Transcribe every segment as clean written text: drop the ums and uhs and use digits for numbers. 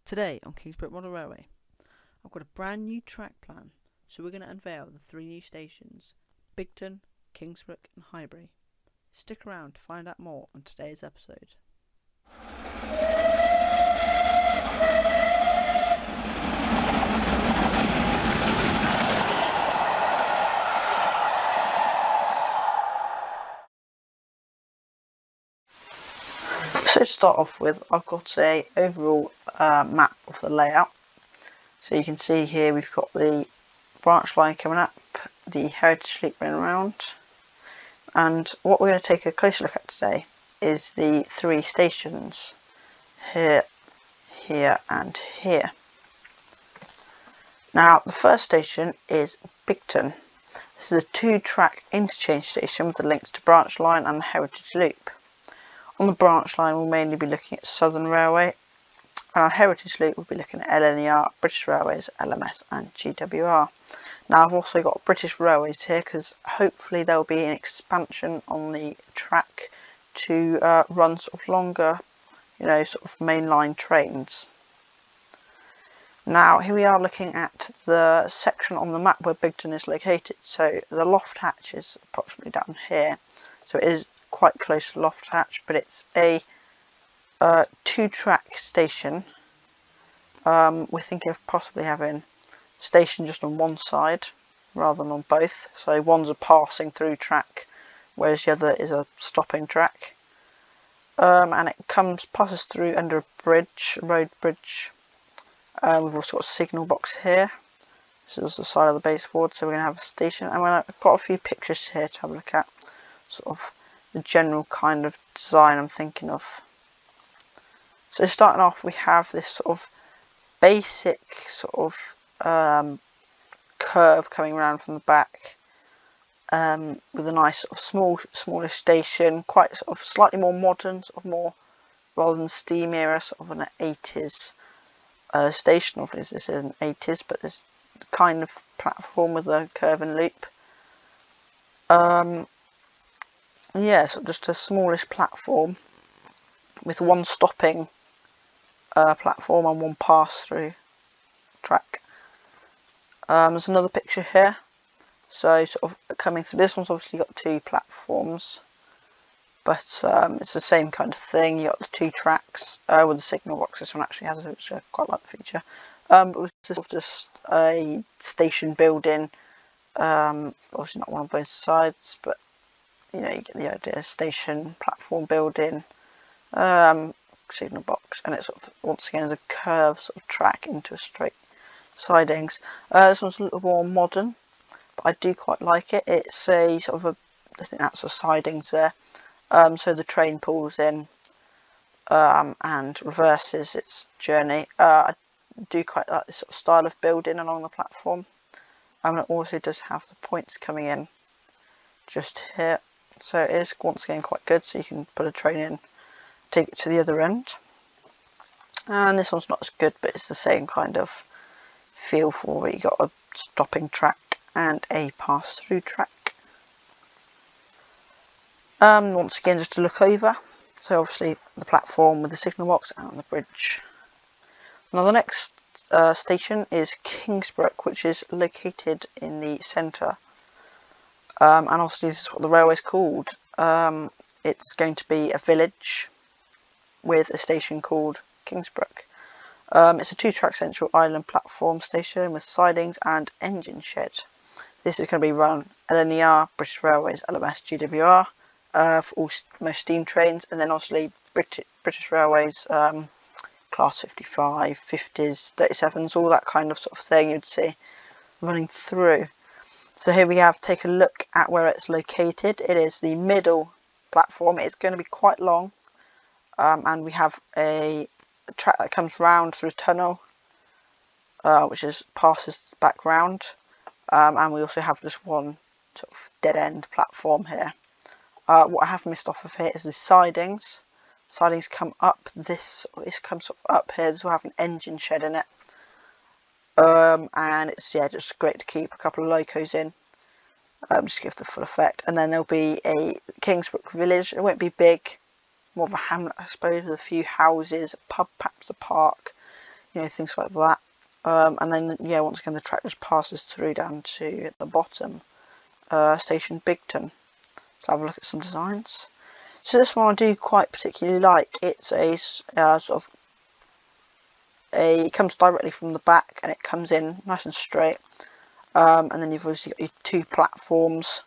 Today on Kingsbrook Model Railway, I've got a brand new track plan, so we're going to unveil the three new stations, Bicton, Kingsbrook and Hybri. Stick around to find out more on today's episode. So to start off with, I've got a overall map of the layout. So you can see here we've got the branch line coming up, the heritage loop running around, and what we're going to take a closer look at today is the three stations here, here and here. Now the first station is Bicton. This is a two-track interchange station with the links to branch line and the heritage loop. On the branch line we'll mainly be looking at Southern Railway, and our heritage loop we'll be looking at LNER, British Railways, LMS and GWR. Now I've also got British Railways here because hopefully there'll be an expansion on the track to run sort of longer, sort of mainline trains. Now here we are looking at the section on the map where Bicton is located. So the loft hatch is approximately down here, so it is quite close to loft hatch, but it's a two-track station. We're thinking of possibly having station just on one side rather than on both, so one's a passing through track whereas the other is a stopping track, and it passes through under a bridge, a road bridge. We've also got a signal box here. This is the side of the baseboard, so we're going to have a station, and I've got a few pictures here to have a look at, sort of the general kind of design I'm thinking of. So starting off, we have this sort of basic sort of curve coming around from the back, with a nice sort of smallish station, quite sort of slightly more modern, sort of more rather than steam era, sort of an 80s station. Obviously this isn't 80s, but this kind of platform with a curve and loop. Yeah, so just a smallish platform with one stopping platform and one pass-through track. There's another picture here. So sort of coming through, this one's obviously got two platforms, but it's the same kind of thing. You got the two tracks with the signal box. This one actually has, which I quite like the feature. But it was sort of just a station building. Obviously not one on both sides, but you get the idea. Station, platform building, signal box, and it's sort of once again is a curved sort of track into a straight sidings. This one's a little more modern, but I do quite like it. It's a sort of I think that's the sidings there. So the train pulls in and reverses its journey. I do quite like this sort of style of building along the platform. And it also does have the points coming in just here. So it is once again quite good, so you can put a train in, take it to the other end. And this one's not as good, but it's the same kind of feel for it. You got a stopping track and a pass-through track. Once again, just to look over, so obviously the platform with the signal box and the bridge. Now the next station is Kingsbrook, which is located in the centre. And obviously this is what the railway is called. It's going to be a village with a station called Kingsbrook. It's a two-track central island platform station with sidings and engine shed. This is going to be run LNER, British Railways, LMS, GWR for most steam trains, and then obviously British Railways, Class 55, 50s, 37s, all that kind of sort of thing you'd see running through. So here we have, take a look at where it's located. It is the middle platform. It's going to be quite long, and we have a track that comes round through a tunnel, which passes back round, and we also have just one sort of dead end platform here. What I have missed off of here is the sidings. Sidings come up this comes sort of up here. This will have an engine shed in it. And it's just great to keep a couple of locos in, just give the full effect. And then there'll be a Kingsbrook village. It won't be big, more of a hamlet I suppose, with a few houses, a pub, perhaps a park, you know, things like that. And then, yeah, once again, the track just passes through down to the bottom, station Bicton. So have a look at some designs. So this one I do quite particularly like. It's a sort of it comes directly from the back, and it comes in nice and straight. And then you've obviously got your two platforms.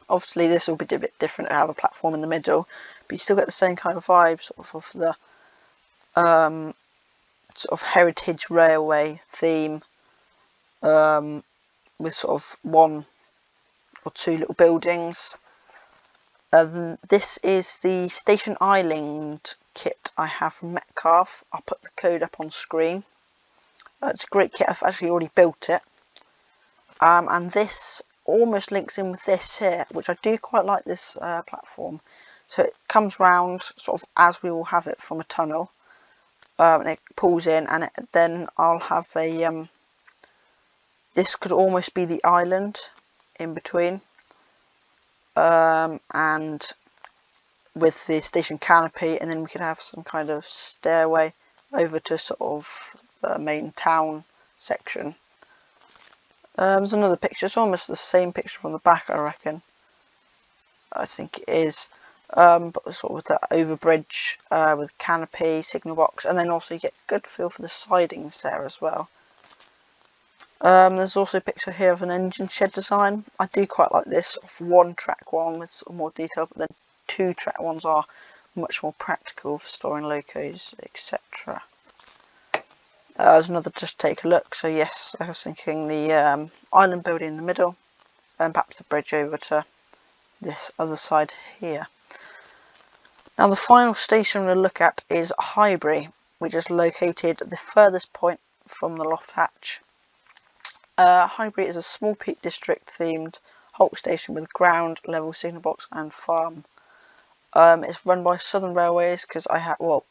Obviously this will be a bit different to have a platform in the middle, but you still get the same kind of vibe, sort of the sort of heritage railway theme, with sort of one or two little buildings. This is the Station Island kit I have from Metcalfe. I'll put the code up on screen. It's a great kit. I've actually already built it. And this almost links in with this here, which I do quite like this platform. So it comes round sort of as we will have it from a tunnel, and it pulls in, and then I'll have a this could almost be the island in between, and with the station canopy, and then we could have some kind of stairway over to sort of the main town section. There's another picture. It's almost the same picture from the back, I reckon. I think it is. But sort of with the overbridge, with canopy, signal box, and then also you get a good feel for the sidings there as well. There's also a picture here of an engine shed design. I do quite like this sort of one track one with sort of more detail, but then two track ones are much more practical for storing locos, etc. There's another, just take a look. So yes, I was thinking the island building in the middle, and perhaps a bridge over to this other side here. Now the final station we'll look at is Hybri, which is located at the furthest point from the loft hatch. Hybri is a small peak district themed halt station with ground level signal box and farm. It's run by Southern Railways, because I have, well,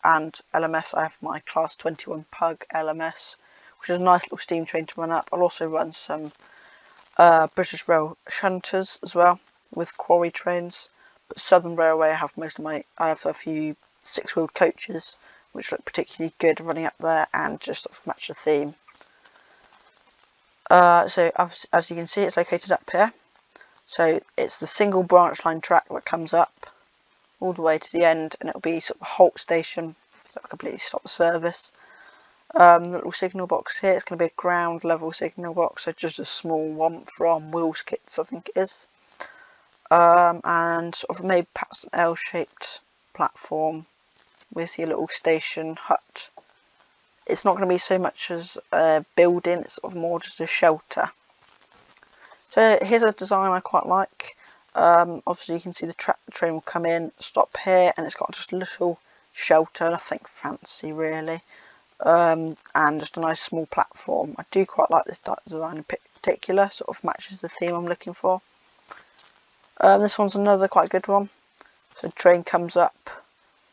and LMS. I have my class 21 Pug LMS, which is a nice little steam train to run up. I'll also run some British Rail shunters as well with quarry trains. But Southern Railway, I have a few six-wheeled coaches which look particularly good running up there and just sort of match the theme. So as you can see, it's located up here. So it's the single branch line track that comes up all the way to the end, and it'll be sort of a halt station, so it'll completely stop the service. The little signal box here, it's going to be a ground level signal box, so just a small one from Wheels Kits, I think it is. And sort of maybe perhaps an L-shaped platform with your little station hut. It's not going to be so much as a building, it's sort of more just a shelter. So here's a design I quite like. Obviously you can see the train will come in, stop here, and it's got just a little shelter, nothing fancy really, and just a nice small platform. I do quite like this design in particular, sort of matches the theme I'm looking for. This one's another quite good one. So the train comes up,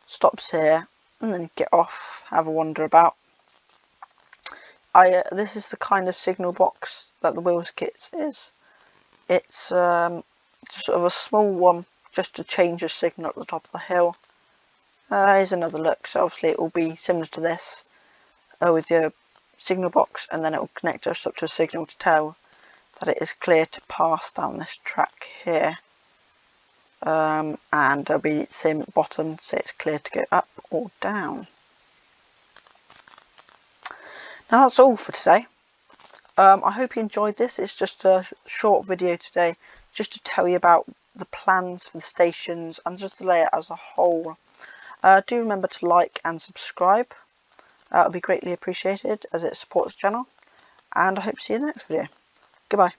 stops here, and then get off, have a wander about. This is the kind of signal box that the Wheels Kits is. It's just sort of a small one, just to change a signal at the top of the hill. Here's another look. So obviously it will be similar to this, with your signal box, and then it will connect us up to a signal to tell that it is clear to pass down this track here. And there'll be the same at the bottom, so it's clear to go up or down. Now that's all for today. I hope you enjoyed this. It's just a short video today, just to tell you about the plans for the stations and just the layout as a whole. Do remember to like and subscribe. It would be greatly appreciated as it supports the channel. And I hope to see you in the next video. Goodbye.